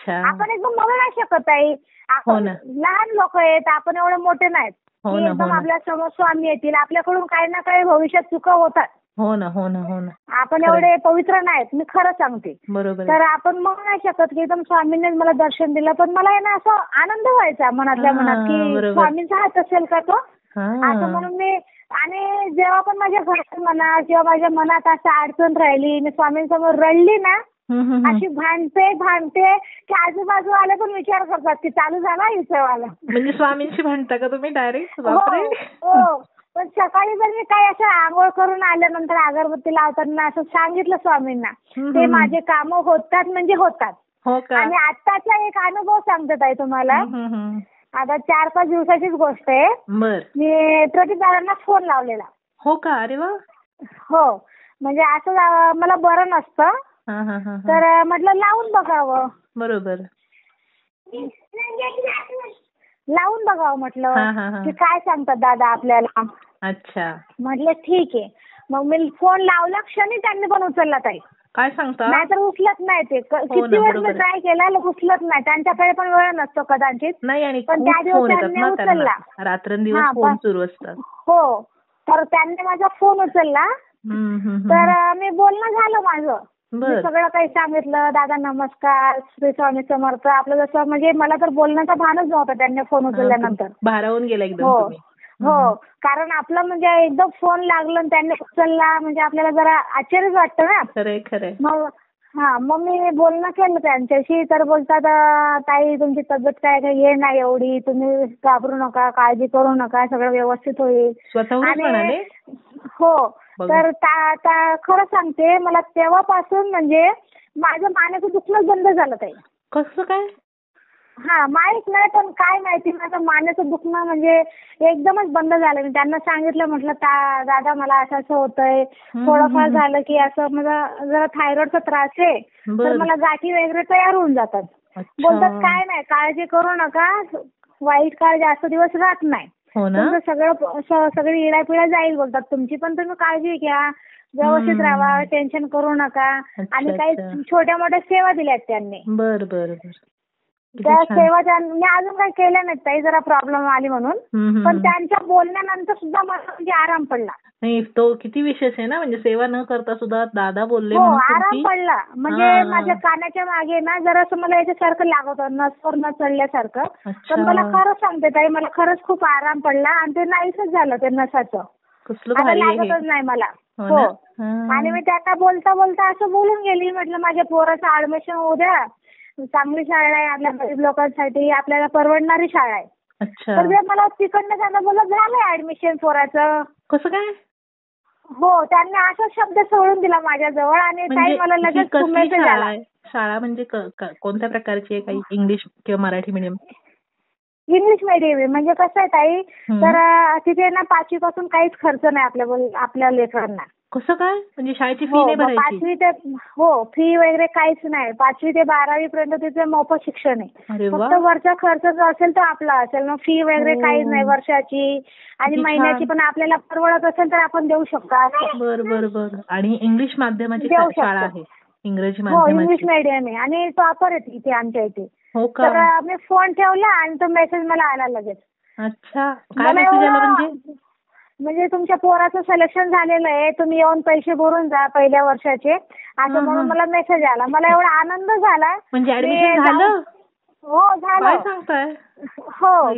आपण एकदम म्हणू नाही शकत आहे, आपण लहान लोक आहेत, आपण एवढे मोठे नाहीत की एकदम आपल्या समोर स्वामी येतील. आपल्याकडून काही ना काही भविष्यात चुका होतात. हो ना, हो ना, हो ना. आपण एवढे पवित्र नाहीत, मी खरं सांगते. तर आपण म्हणू नाही शकत की एकदम स्वामींनी मला दर्शन दिलं. पण मला आहे ना असं आनंद व्हायचा मनातल्या मनात की स्वामींचा हात असेल का तो, असं म्हणून मी. आणि जेव्हा पण माझ्या घरात म्हणा किंवा माझ्या मनात असं अडचण राहिली, मी स्वामींसमोर रडली ना, अशी भांडते की आजूबाजू आले पण विचार करतात की चालू झाला हिशोबाला. म्हणजे स्वामींशी भांडता का तुम्ही डायरेक्ट? हो. पण सकाळी जर मी काही असं आंघोळ करून आल्यानंतर अगरबत्ती लावताना असं सांगितलं स्वामींना, ते माझे काम होतात म्हणजे होतात. आणि आत्ताचा एक अनुभव सांगतात आहे तुम्हाला. आता 4-5 दिवसाचीच गोष्ट आहे. मी प्रदीपदादांना फोन लावलेला. हो का? अरे वा. हो, म्हणजे असं मला बरं नसतं, तर म्हटलं लावून बघावं. बरोबर, लावून बघावं म्हटलं की काय सांगतात दादा आपल्याला. अच्छा, म्हटलं ठीक आहे. मग मी फोन लावला क्षणी त्यांनी पण उचलला ताई. काय सांगता? नाहीतर उचलत नाही ते. किती वेळ मी ट्राय केला, उचलत नाही. त्यांच्याकडे पण वेळ नसतो कदाचित. नाही, पण त्या दिवशी त्यांनी उचलला. रात्रंदिवस फोन सुरू असतात. हो, तर त्यांनी माझा फोन उचलला. तर मी बोलणं झालं माझं. मी सगळं काही सांगितलं. दादा नमस्कार, श्री स्वामी समर्थ. आपलं जसं म्हणजे मला तर बोलण्याचा भानच नव्हता त्यांनी फोन उचलल्यानंतर. भारावून गेला एकदम. हो, कारण आपलं म्हणजे एकदम फोन लागलं आणि त्यांनी उचलला म्हणजे आपल्याला जरा आश्चर्यच वाटतं ना. खरंय. मग मी बोलणं केलं त्यांच्याशी. तर बोलतात ताई तुमची तब्येत काय हे नाही एवढी, तुम्ही घाबरू नका, काळजी करू नका, सगळं व्यवस्थित होईल. आणि हो, तर खरं सांगते मला तेव्हापासून म्हणजे माझं मानेचं दुखणं बंद झालं ताई. कसं काय? माहित नाही, पण काय माहिती माझं मानेचं दुखणं म्हणजे एकदमच बंद झालं. मी त्यांना सांगितलं, म्हटलं दादा मला असं होतंय, थोडंफार झालं की असं मला जरा थायरॉइडचा त्रास आहे, तर मला गाठी वगैरे तयार होऊन जातात. बोलतात काय नाही, काळजी करू नका, वाईट काळ जास्त दिवस राहत नाही, तुमचं सगळी इडापिडा जाईल बोलतात तुमची, पण तुम्ही काळजी घ्या, व्यवस्थित राहा, टेन्शन करू नका. आणि काही छोट्या मोठ्या सेवा दिल्यात त्यांनी. बरं. त्या सेवा मी अजून काही केल्या नाहीत ताई, जरा प्रॉब्लेम आली म्हणून. पण त्यांच्या बोलण्यानंतर सुद्धा मला म्हणजे आराम पडला. नाही, तो किती विशेष आहे ना, म्हणजे सेवा न करता सुद्धा दादा बोलले. हो, आराम पडला. म्हणजे माझ्या कानाच्या मागे ना जरासं मला याच्यासारखं लागत होतं, नसवर न चढल्यासारखं. पण मला खरंच सांगते ताई, मला खरंच खूप आराम पडला आणि ते नाहीसच झालं ते नसाचं. लागतच नाही मला. हो, आणि मी त्यांना बोलता बोलता असं बोलून गेली, म्हटलं माझ्या पोराचं ऍडमिशन होऊ द्या, चांगली शाळा आहे, आपल्या गरीब लोकांसाठी आपल्याला परवडणारी शाळा आहे. तर मला तिकडनं त्यांना बोलत झालंय ऍडमिशन पोराचं. कसं काय? हो, त्यांनी असाच शब्द सोडून दिला माझ्याजवळ आणि ताई मला लगेच मेसेज आला. शाळा म्हणजे कोणत्या प्रकारची आहे? काही इंग्लिश किंवा मराठी मीडियम? इंग्लिश मीडियम आहे. म्हणजे कसं आहे ताई, तर तिथे ना 5वी पासून काहीच खर्च नाही आपल्या लेकरांना. कसं काय? म्हणजे शाळेची फी नाही भरायची? 5वी ते फी वगैरे काहीच नाही. 5वी ते 12वी पर्यंत तिथे मोफत शिक्षण आहे. फक्त वरचा खर्च जो असेल तो आपला असेल. मग फी वगैरे काहीच नाही वर्षाची आणि महिन्याची, पण आपल्याला परवडत असेल तर आपण देऊ शकतो. बरं. आणि इंग्लिश माध्यमाची शाळा आहे? इंग्रजी माध्यमाची? हो, इंग्लिश मीडियम आहे आणि टॉपर आहे इथे आमच्या इथे. हो का? तर मी फोन ठेवला आणि तो मेसेज मला आला लगेच. अच्छा, काय मेसेज आला? म्हणजे तुमच्या पोराचं सिलेक्शन झालेलं आहे, तुम्ही येऊन पैसे भरून जा पहिल्या वर्षाचे, असं म्हणून मला मेसेज आला. मला एवढा आनंद झाला. म्हणजे ऍडमिशन झालं? हो, झालं. काय सांगताय? हो,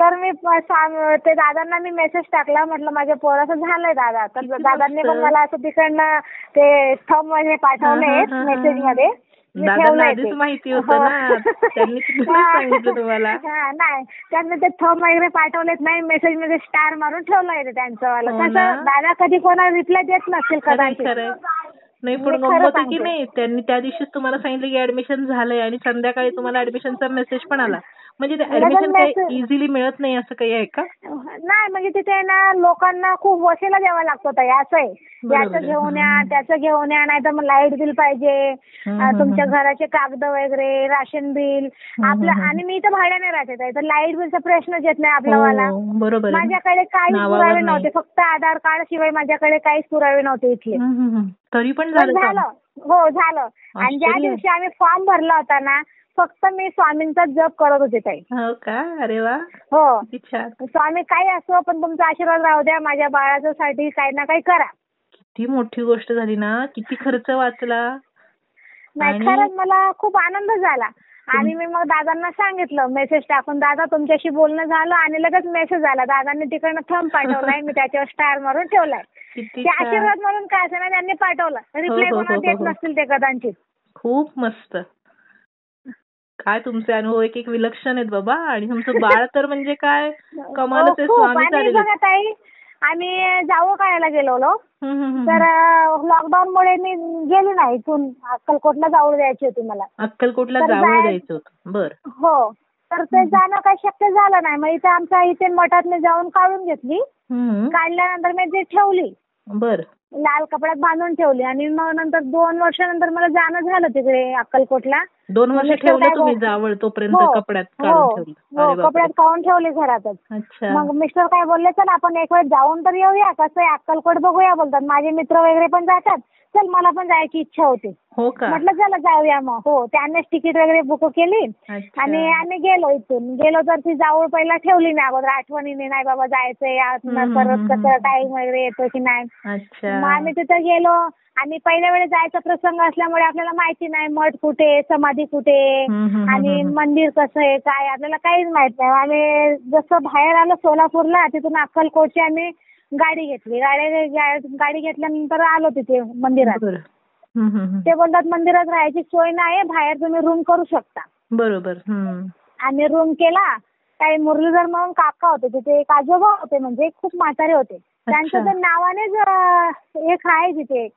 तर मी ते दादांना मी मेसेज टाकला, म्हटलं माझ्या पोराचं झालंय दादा. तर दादांनी पण मला असं तिकडनं ते थंब वगैरे पाठवले मेसेज मध्ये. आधीच माहिती होतं ना, त्यांनी सांगितलं तुम्हाला? नाही, त्यांनी ते थंब वगैरे पाठवलेत नाही, मेसेज मध्ये स्टार मारून ठेवलंय त्यांचं वाला. कसं दादा कधी कोणाला रिप्लाय देत नसतील कदाचित. नाही, पण गंमत की नाही, त्यांनी त्या दिवशीच तुम्हाला सांगितलं की ऍडमिशन झालंय आणि संध्याकाळी तुम्हाला ऍडमिशनचा मेसेज पण आला. म्हणजे ऍडमिशन काही इझिली मिळत नाही असं काही आहे का? नाही, म्हणजे तिथे ना लोकांना खूप वशिला द्यावा लागतो ताई, असं आहे. याचं घेऊन या, त्याचं घेऊन या, नाही तर मग लाईट बिल पाहिजे, तुमच्या घराचे कागद वगैरे, राशन बिल आपलं. आणि मी तर भाड्याने राहते ताई, तर लाईट बिलचा प्रश्नच येत नाही आपल्यावाला. बरोबर. माझ्याकडे काहीच पुरावे नव्हते, फक्त आधार कार्ड शिवाय माझ्याकडे काहीच पुरावे नव्हते इथले. तरी पण झालं. हो, झालं. आणि ज्या दिवशी आम्ही फॉर्म भरला होता ना, फक्त मी स्वामींचा जप करत होते ताई. हो का? अरे वा. हो, स्वामी काही असो पण तुमचा आशीर्वाद राहू द्या, माझ्या बाळासाठी काही ना काही करा. किती मोठी गोष्ट झाली ना, किती खर्च वाचला. नाही, खरंच मला खूप आनंद झाला. आणि मी मग दादांना सांगितलं, मेसेज टाकून, दादा तुमच्याशी बोलणं झालं, आणि लगेच मेसेज आला. दादांनी तिकडनं थंब पाठवलाय, मी त्याच्यावर स्टार मारून ठेवलाय. ते आशीर्वाद म्हणून काय असं ना, त्यांनी पाठवलं. रिप्लाय कोणाला देत नसतील ते कदाचित. खूप मस्त. काय तुमचे अनुभव एक विलक्षण आहेत बाबा. आणि तुमचं बाळ तर म्हणजे काय कमालच आहे. स्वामी बघा ताई, आम्ही जावळ काढायला गेलो, तर लॉकडाऊन मुळे मी गेली नाही. इथून अक्कलकोटला जावळ द्यायची होती मला. अक्कलकोटला जावळ द्यायचं होतं. बर. हो, तर ते जाणं काही शक्य झालं नाही. मग इथे आमच्या इथे मठात मी जाऊन काढून घेतली. काढल्यानंतर मी ती ठेवली. बर. लाल कपड्यात बांधून ठेवली. आणि मग नंतर 2 वर्षानंतर मला जाणं झालं तिकडे अक्कलकोटला. 2 वर्ष ठेवलं तुम्ही जावळ तोपर्यंत कपड्यात काढून ठेवली? हो, कपड्यात काढून ठेवली घरातच. मग मिस्टर काय बोलले, चल आपण एक वेळ जाऊन तर येऊया, कसं आहे अक्कलकोट बघूया बोलतात. माझे मित्र वगैरे पण जातात, चल मला पण जायची इच्छा होती. हो का? म्हटलं चला जाऊया मग. हो, त्यांनीच तिकीट वगैरे बुक केली. आणि आम्ही गेलो. इथून गेलो तर ती जावळ पहिला ठेवली नाही अगोदर, आठवणीने, नाही बाबा जायचंय परत, कसं टाइम वगैरे येतो की नाही. मग आम्ही तिथे गेलो. आणि पहिल्या वेळेस जायचा प्रसंग असल्यामुळे आपल्याला माहिती नाही मठ कुठे, समाधी कुठे, आणि मंदिर कसं आहे काय, आपल्याला काहीच माहित नाही. आम्ही जसं बाहेर आलो सोलापूरला, तिथून अक्कलकोटची आम्ही गाडी घेतली. गाडी घेतल्यानंतर आलो तिथे मंदिरात. ते बोलतात मंदिरात राहायची सोय नाही, बाहेर तुम्ही रूम करू शकता. बरोबर. आम्ही रूम केला. काही मुरलीधर म्हणून काका होते तिथे, एक आजोबा होते, म्हणजे खूप म्हातारे होते. त्यांच्या तर नावानेच एक आहे तिथे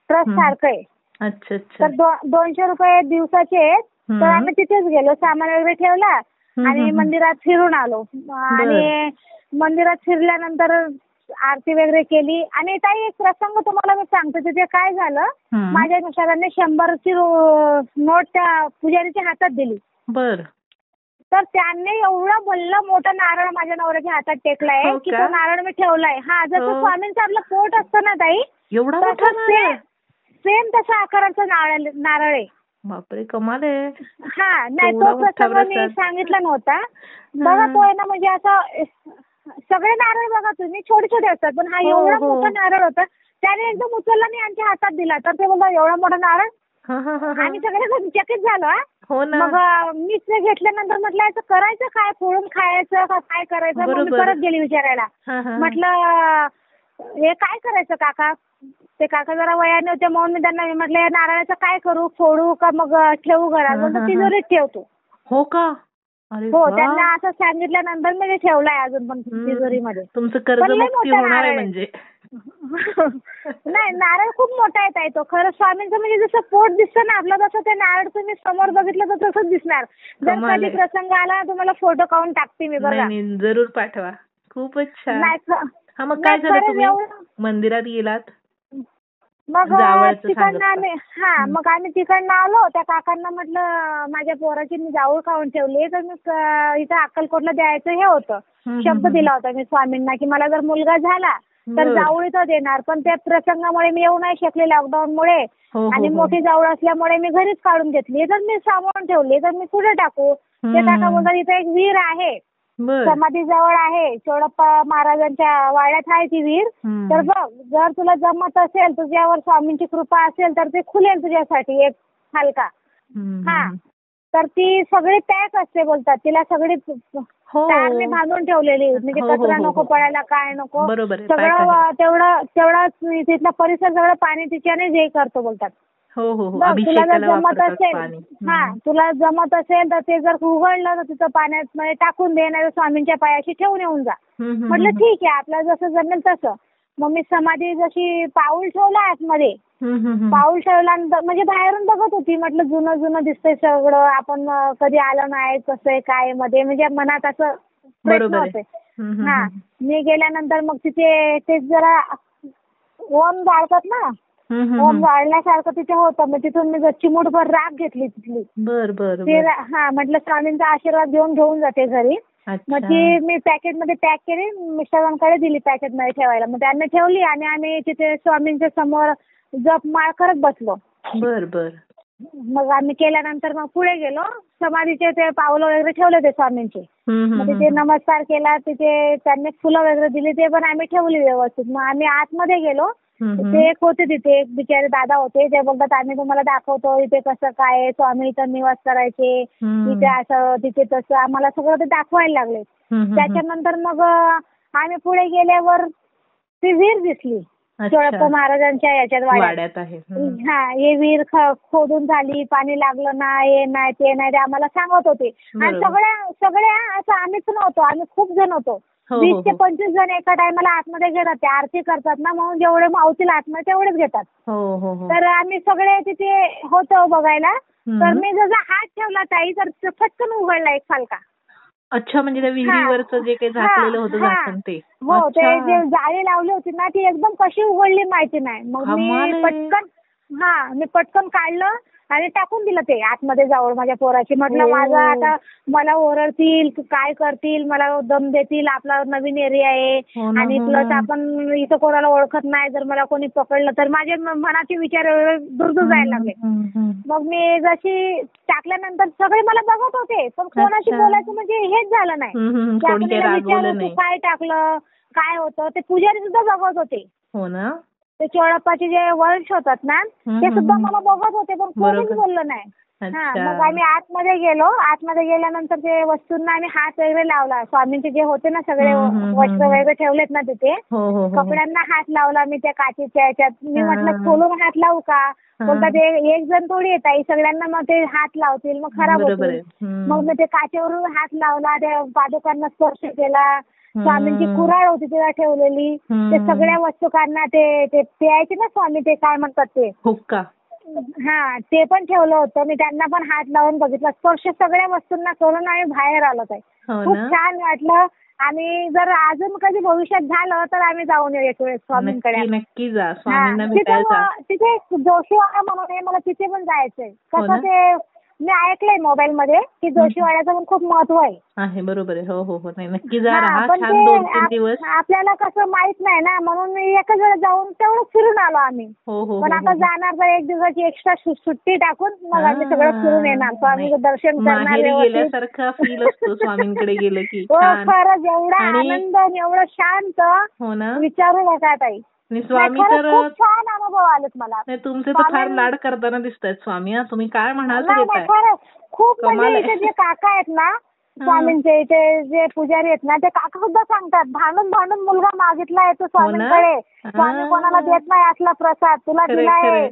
ट्रस्ट सारखं आहे. अच्छा. तर 200 रुपये दिवसाचे. तर आम्ही तिथेच गेलो, सामान वगैरे ठेवला आणि मंदिरात फिरून आलो. आणि मंदिरात फिरल्यानंतर आरती वगैरे केली. आणि ताई एक प्रसंग तुम्हाला मी सांगते. तिथे काय झालं, माझ्या मिस्टरांनी 100ची नोट त्या पुजारीच्या हातात दिली. बर. तर त्यांनी एवढा भल्ला मोठा नारळ माझ्या नवऱ्याच्या हातात टेकलाय की तो नारळ मी ठेवलाय. हा, जसं स्वामींचं आपलं पोट असतं ना ताई, सेम तसा आकाराचा नारळ आहे. बापरे, कमाल आहे. हा, नाही तो प्रसंग मी सांगितला नव्हता. बघा, तो आहे ना, म्हणजे असं सगळे नारळ बघा तुम्ही छोटे छोटे असतात, पण हा एवढा मोठा नारळ होता. त्याने एकदम उचलला आणि आमच्या हातात दिला. तर ते बोलला एवढा मोठा नारळ. आणि सगळे चकित झालो. मग मीच ते घेतल्यानंतर म्हटलं याचं करायचं काय, फोडून खायचं का काय करायचं. मग मी परत गेली विचारायला. म्हटलं हे काय करायचं काका. ते काका जरा वयाने होते म्हणून मी त्यांना म्हटलं या नारळाचं काय करू, फोडू का मग ठेवू घरात. म्हणून तिजोरीत ठेवतो. हो का? हो, त्यांना असं सांगितल्यानंतर मी ते ठेवलंय अजून पण तिजोरीमध्ये. तुमचं कर्जमुक्ती होणार आहे म्हणजे. नाही, नारळ खूप मोठा आहे तो. खरं स्वामींचं म्हणजे जसं पोट दिसतं ना आपलं, तसं ते नारळ तुम्ही समोर बघितलं तर तसंच दिसणार. जर कधी प्रसंग आला तुम्हाला फोटो काढून टाकते मी. बघा, जरूर पाठवा. खूपच छान. हा, मग काय झालं, तुम्ही मंदिरात गेलात? मग तिकडनं आम्ही तिकडनं आलो. त्या काकांना म्हटलं माझ्या पोराची मी जावळ खाऊन ठेवली, तर मी इथं अक्कलकोटला द्यायचं हे होतं, शब्द दिला होता मी स्वामींना की मला जर मुलगा झाला तर जावळ इथं देणार. पण त्या प्रसंगामुळे मी येऊ नाही शकले लॉकडाऊनमुळे. आणि मोठी जावळ असल्यामुळे मी घरीच काढून घेतली. तर मी सांभाळून ठेवली. तर मी कुठे टाकू. ते काका बोलतात इथे एक विहीर आहे, समाधी जवळ आहे, चोडप्पा महाराजांच्या वाड्यात आहे ती विहीर. तर बघ, जर तुला जमत असेल, तुझ्यावर स्वामींची कृपा असेल तर ते खुलेल तुझ्यासाठी एक हलका. हा, तर ती सगळी पॅक असते बोलतात. तिला सगळी तारने बांधून ठेवलेली, म्हणजे कचरा नको पडायला, काय नको, सगळं तेवढा तिथला परिसर सगळं पाणी तिच्याने हे करतो बोलतात. तुला जर जमत असेल, तुला जमत असेल तर ते जर उघडलं तर तिथं पाण्यात टाकून दे, नाही स्वामींच्या पायाशी ठेवून येऊन जा. म्हटलं ठीक आहे, आपल्याला जसं जमेल तसं. मग मी समाधी जशी पाऊल ठेवला आतमध्ये, पाऊल ठेवल्यानंतर म्हणजे बाहेरून बघत होती, म्हटलं जुनं जुनं दिसतंय सगळं, आपण कधी आलं नाही, कसं आहे काय मध्ये, म्हणजे मनात असं प्रश्न होते. हा, मी गेल्यानंतर मग तिथे ते जरा ओम जाळतात ना, ओम जाळल्यासारखं तिथे होतं. मग तिथून मी चिमूटभर राख घेतली तिथली. हा, म्हटलं स्वामींचा आशीर्वाद घेऊन जाते घरी. मग ती मी पॅकेटमध्ये पॅक केली, मिस्टरांकडे दिली पॅकेटमध्ये ठेवायला. मग त्यांनी ठेवली आणि आम्ही तिथे स्वामींच्या समोर जप माळ करत बसलो. मग आम्ही केल्यानंतर मग पुढे गेलो, समाधीचे ते पावलं वगैरे ठेवले ते स्वामींचे. मग तिथे नमस्कार केला, तिथे त्यांनी फुलं वगैरे दिली, ते पण आम्ही ठेवली व्यवस्थित. मग आम्ही आतमध्ये गेलो. ते एक होते तिथे, एक बिचारे दादा होते, ते बोलतात आम्ही तुम्हाला दाखवतो इथे कसं काय स्वामी इथं निवास करायचे, इथे असं तिथे तसं, आम्हाला सगळं ते दाखवायला लागले. त्याच्यानंतर मग आम्ही पुढे गेल्यावर ती विहीर दिसली, चोळप्पा महाराजांच्या याच्यात वाड्यात आहे. हा, हे विहीर खोदून झाली, पाणी लागलं नाही, हे नाही ते नाही, ते आम्हाला सांगत होते. आणि सगळ्या असं आम्हीच नव्हतो, आम्ही खूप जण होतो. 20 ते 25 जण एका टायमाला आतमध्ये घेतात, ते आरती करतात ना, म्हणून जेवढे मावतील आतमध्ये तेवढेच घेतात. तर आम्ही सगळे तिथे होतो बघायला. तर मी जसा हात ठेवला ताई, तर फटकन उघडला एक फालका. अच्छा, म्हणजे त्या विहिरीवरचं जे काही झाकलेलं होतं झाकण ते. हो, ते जे जाळी लावली होती ना, ती एकदम कशी उघडली माहिती नाही. मग मी पटकन काढलं आणि टाकून दिलं ते आतमध्ये जाऊन माझ्या पोराची. म्हटलं माझं आता मला ओरडतील, काय करतील, मला दम देतील, आपला नवीन एरिया आहे आणि प्लस आपण इथं कोणाला ओळखत नाही, जर मला कोणी पकडलं तर माझे मनाचे विचार दुरदूर जायला लागले. मग मी जशी टाकल्यानंतर सगळे मला बघत होते, पण कोणाशी बोलायचं म्हणजे हेच झालं नाही. विचारलं तू काय टाकलं, काय होतं, ते पुजारी सुद्धा बघत होते. हो ना, ते चोळप्पाचे जे वंश होतात ना, ते सुद्धा मला बघत होते, पण कोणीच बोललं नाही. मग आम्ही आतमध्ये गेलो. आतमध्ये गेल्यानंतर ते वस्तूंना आम्ही हात वगैरे लावला. स्वामींचे जे होते ना सगळे वस्त्र वगैरे ठेवलेत ना तिथे, कपड्यांना हात लावला मी त्या काचेच्या याच्यात. मी म्हटलं खोलून हात लावू का, बोलतात एक जण थोडी येत आहे, सगळ्यांना मग ते हात लावतील, मग खराब होतील. मग मी ते काचेवरून हात लावला, त्या पादुकांना स्पर्श केला. स्वामींची कुऱ्हाड होती तिला ठेवलेली, ते सगळ्या वस्तू काढणार, ते प्यायचे ना स्वामी, ते काय म्हणतात ते हुक्का, हा, ते पण ठेवलं होतं. मी त्यांना पण हात लावून बघितला, स्पर्श सगळ्या वस्तूंना करून आम्ही बाहेर आलो. खूप छान वाटलं. आणि जर अजून कधी भविष्यात झालं तर आम्ही जाऊन येऊ एक वेळेस स्वामींकडे. नक्की जा, स्वामींना भेटायला. तिथे जोशीवाडा म्हणून आहे, मला तिथे पण जायचंय. कसं ते मी ऐकलंय मोबाईल मध्ये की जोशीवाड्याचं पण खूप महत्व आहे. बरोबर आहे. हो, नाही नक्की जा, राहा छान 2-3 दिवस. आपल्याला कसं माहित नाही ना, म्हणून मी एकच वेळ जाऊन तेवढं फिरून आलो आम्ही. पण आता जाणार तर 1 दिवसाची एक्स्ट्रा सुट्टी टाकून मग आम्ही सगळं फिरून येणार, स्वामीचं दर्शन करणार. गेल्यासारखा फील असतो स्वामींकडे गेलं की. खरंच एवढा आनंद आणि एवढं शांत, विचारू नका ताई. स्वामी तर खूप छान अनुभव आलेत मला. तुमचे तर फार लाड करताना दिसतायत स्वामी. तुम्ही काय म्हणाल खूप, म्हणजे इथे जे काका आहेत ना स्वामींचे, इथे जे पुजारी आहेत ना, ते काका सुद्धा सांगतात, भांडून मुलगा मागितला येतो स्वामींकडे, स्वामी कोणाला देत नाही असला प्रसाद, तुला दिलाय.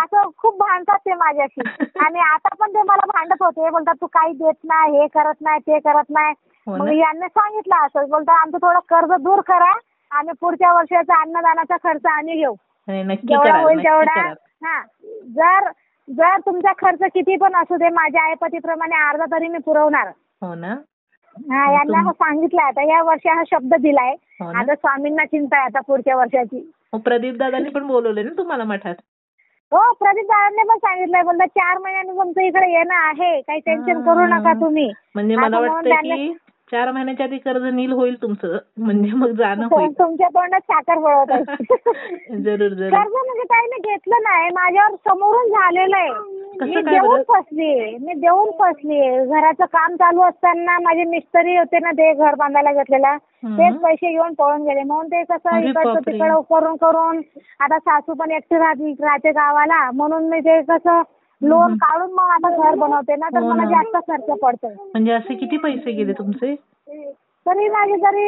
असं खूप भांडतात ते माझ्याशी. आणि आता पण ते मला भांडत होते, बोलतात तू काही देत नाही, हे करत नाही, ते करत नाही. मग यांनी सांगितलं असं, बोलतात आमचं थोडं कर्ज दूर करा, आम्ही पुढच्या वर्षाचा अन्नदानाचा खर्च आम्ही घेऊ, जेवढा होईल तेवढा. जर तुमचा खर्च किती पण असू दे, माझ्या आईपतीप्रमाणे अर्धा तरी मी पुरवणार. हो ना. यांना सांगितलं. आता या वर्षी हा शब्द दिलाय. आता स्वामींना चिंता आहे आता पुढच्या वर्षाची. प्रदीप दादांनी पण बोलवले ना तुम्हाला मठात? हो, प्रदीप दादांनी पण सांगितलंय, बोलतात 4 महिन्यांनी तुमचं इकडे येणं आहे, काही टेन्शन करू नका तुम्ही. म्हणजे मला वाटतं की 4 महिन्याच्या आधी कर्ज नील होईल तुमचं, म्हणजे मग जाणं होईल. तुमच्या तोंडात साखर पडत आहे. जरूर. कर्ज म्हणजे काही नाही घेतलं नाही, माझ्यावर समोरून झालेलं आहे. मी देऊन फसली. घराचं काम चालू असताना माझे मिस्त्री होते ना, ते घर बांधायला घेतलेला, तेच पैसे घेऊन पळून गेले. म्हणून ते कसं इकडचं तिकडं करून आता सासू पण एकटी राहते गावाला, म्हणून मी ते कसं लोन काढून मग आता घर बनवते ना, तर मला जास्त खर्च पडतोय. म्हणजे असे किती पैसे गेले तुमचे? तरी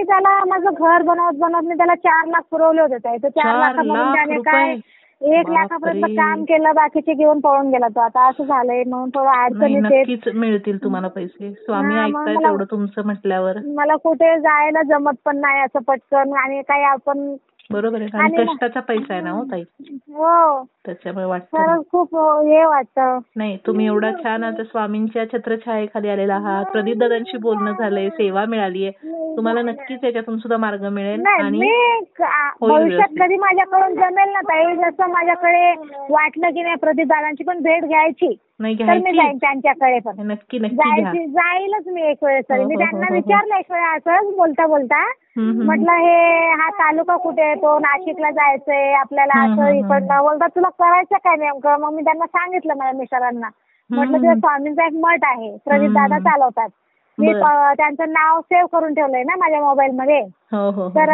त्याला माझं घर बनवत मी त्याला 4 लाख पुरवले होते. तर 4 लाखामधून त्याने काय 1 लाखापर्यंत काम केलं, बाकीचे घेऊन पळून गेला तो. आता असं झालंय, म्हणून थोडं अडचणीत. नक्कीच मिळतील तुम्हाला पैसे, स्वामी ऐकताय तेवढं तुमचं म्हटल्यावर. मला कुठे जायला जमत पण नाही असं पटकन, आणि काही आपण बरोबर आहे. आणि कष्टाचा पैसा आहे ना हो ताई. हो, त्याच्यामुळे वाटतं खरंच खूप हे वाटतं. नाही, तुम्ही एवढा छान आता स्वामींच्या छत्रछायेखाली आलेला आहात. प्रदीप दादांशी बोलणं झालंय, सेवा मिळालीये, तुम्हाला नक्कीच याच्यातून सुद्धा मार्ग मिळेल. आणि भविष्यात कधी माझ्याकडून जमेल ना ताई, जसं माझ्याकडे वाटलं की नाही प्रदीप दादांची पण भेट घ्यायची, नाही तर मी जाईन त्यांच्याकडे पण. नक्की नक्की जाईलच मी एक वेळेस तरी. मी त्यांना विचारलं एक वेळ असंच बोलता बोलता, म्हटलं हे तालुका कुठे आहे, तो नाशिकला जायचंय आपल्याला, असं इकडनं. बोलतात तुला करायचं काय नेमकं? मग मी त्यांना सांगितलं माझ्या मिस्टरांना, म्हटलं तिथे स्वामींचा एक मठ आहे, प्रदीप दादा चालवतात. मी त्यांचं नाव सेव्ह करून ठेवलंय ना माझ्या मोबाईल मध्ये. तर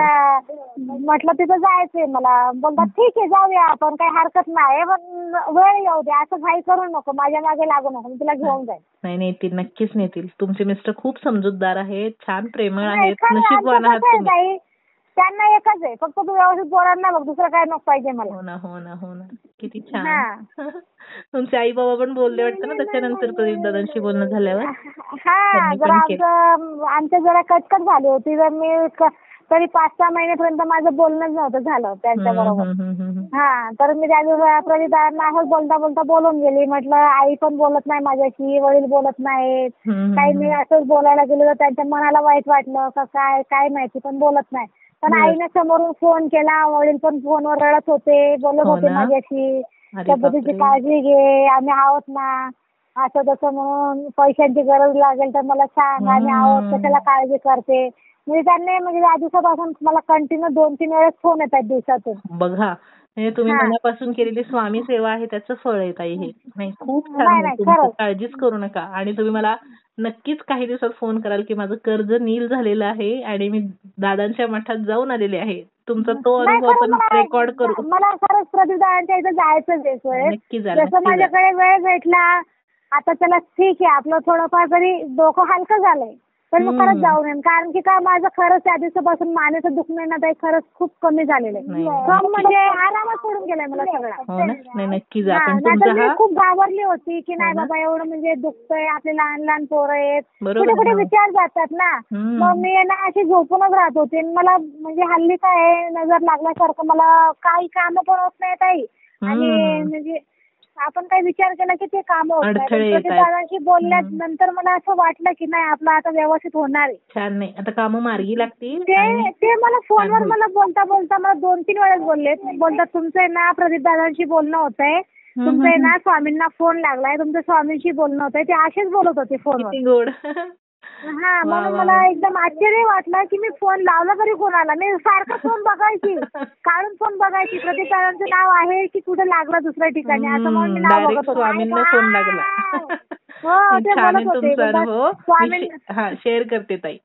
म्हटलं तिथं जायचंय मला. बोलतात ठीक आहे जाऊया आपण, काही हरकत नाही, पण वेळ येऊ दे, असं घाई करू नको, माझ्या मागे लागू नको, मी तुला घेऊन जाईल. नाही, नेतील, नक्कीच नेतील. तुमचे मिस्टर खूप समजूतदार आहेत, छान प्रेमळ आहेत, नशीबवान आहात तुम्ही. त्यांना एकच आहे, फक्त तू व्यवस्थित बोलायला बघ, दुसरं काय नको पाहिजे मला. हो ना, हो ना, हो ना. किती छान. तुमचे आई बाबा पण बोलले वाटतं ना त्याच्यानंतर प्रदीप दादांशी बोलणं झाल्यावर? हा, जरा आमच्या जरा कटकट झाली होती. जर मी तरी 5-6 महिन्यापर्यंत माझं बोलणंच नव्हतं झालं त्यांच्या बरोबर. हा, तर मी त्या दिवशी प्रदीप दादांना असंच बोलता बोलता बोलून गेली. म्हटलं आई पण बोलत नाही माझ्याशी, वडील बोलत नाहीत, काही मी असंच बोलायला गेलो तर त्यांच्या मनाला वाईट वाटलं का काय माहिती, पण बोलत नाही. पण आईने समोरून फोन केला, वडील पण फोनवर रडत होते, बोलत होते माझ्याशी, तब्येतीची काळजी घे, आम्ही आहोत ना, असं तसं म्हणून, पैशांची गरज लागेल तर मला सांग, आम्ही आहोत, कशाला काळजी करते. म्हणजे त्यांनी म्हणजे या दिवसापासून मला कंटिन्यू 2-3 वेळेस फोन येतात दिवसातून. बघा, म्हणजे तुम्ही मनापासून केलेली स्वामी सेवा आहे, त्याचं फळ आहे ताई हे. नाही, खूप छान. तुम्ही काळजीच करू नका. आणि तुम्ही मला नक्कीच काही दिवसात फोन कराल की माझं कर्ज नील झालेलं आहे आणि मी दादांच्या मठात जाऊन आलेले आहे. तुमचा तो अनुभव आपण रेकॉर्ड करू. मला खरंच प्रदीप दादांच्या इथे जायचंच आहे. नक्की जा. जसं माझ्याकडे वेळ भेटला आता, चला ठीक आहे, आपलं थोडंफार तरी डोकं हलकं झालंय, पण मग खरंच जाऊ नये. कारण की काय, माझं खरंच त्या दिवसापासून मानेचं दुखणं ना ताई खरंच खूप कमी झालेलं आहे. म्हणजे आरामात पडून गेलाय मला सगळं. नाही, नक्की जा. मी खूप घाबरली होती की नाही बाबा एवढं म्हणजे दुखतंय, आपले लहान लहान पोरं आहेत, कुठे कुठे विचार जातात ना. मग मी ना अशी झोपूनच राहत होते. मला म्हणजे हल्ली काय नजर लागल्यासारखं, मला काही कामं पण होत नाही ताई. आणि म्हणजे आपण काही विचार केला की ते काम होत नाही. दादांशी बोलल्यानंतर मला असं वाटलं की नाही आपलं आता व्यवस्थित होणार आहे. छान. नाही, आता कामं मार्गी लागतील. ते मला फोनवर मला बोलता बोलता मला 2-3 वेळेस बोलतात तुमचं आहे ना प्रदीप दादांशी बोलणं होतंय, तुमचं आहे ना स्वामींना फोन लागलाय, तुमचं स्वामींशी बोलणं होतंय. ते असेच बोलत होते फोनवर. हा, म्हणून मला एकदम आश्चर्य वाटलं की मी फोन लावला तरी कोणाला. मी सारखं फोन बघायची, काढून फोन बघायची, प्रदीप दादांचं नाव आहे की कुठे लागलं दुसऱ्या ठिकाणी, असं म्हणून मी नाव बघत होते. स्वामींना फोन लागला. हो, ते बोलत होते. शेअर करते ताई.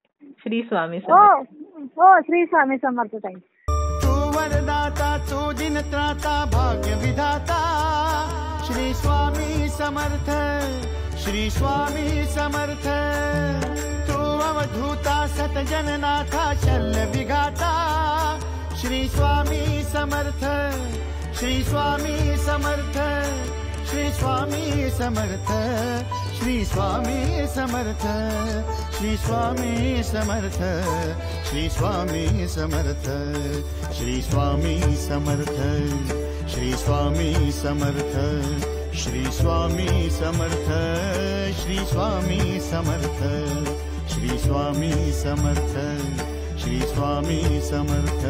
श्री स्वामी समर्थ. हो, श्री स्वामी समर्थ ताई. तू वरदाता, तू दिन त्राता, भाग्य विधाता, श्री स्वामी समर्थ, श्री स्वामी समर्थ. तू अवधूता, सतजननाथा, शल्य विघाता, श्री स्वामी समर्थ, श्री स्वामी समर्थ, श्री स्वामी समर्थ, श्री स्वामी समर्थ, श्री स्वामी समर्थ, श्री स्वामी समर्थ, श्री स्वामी समर्थ, श्री स्वामी समर्थ, श्री स्वामी समर्थ, श्री स्वामी समर्थ, श्री स्वामी समर्थ, श्री स्वामी समर्थ.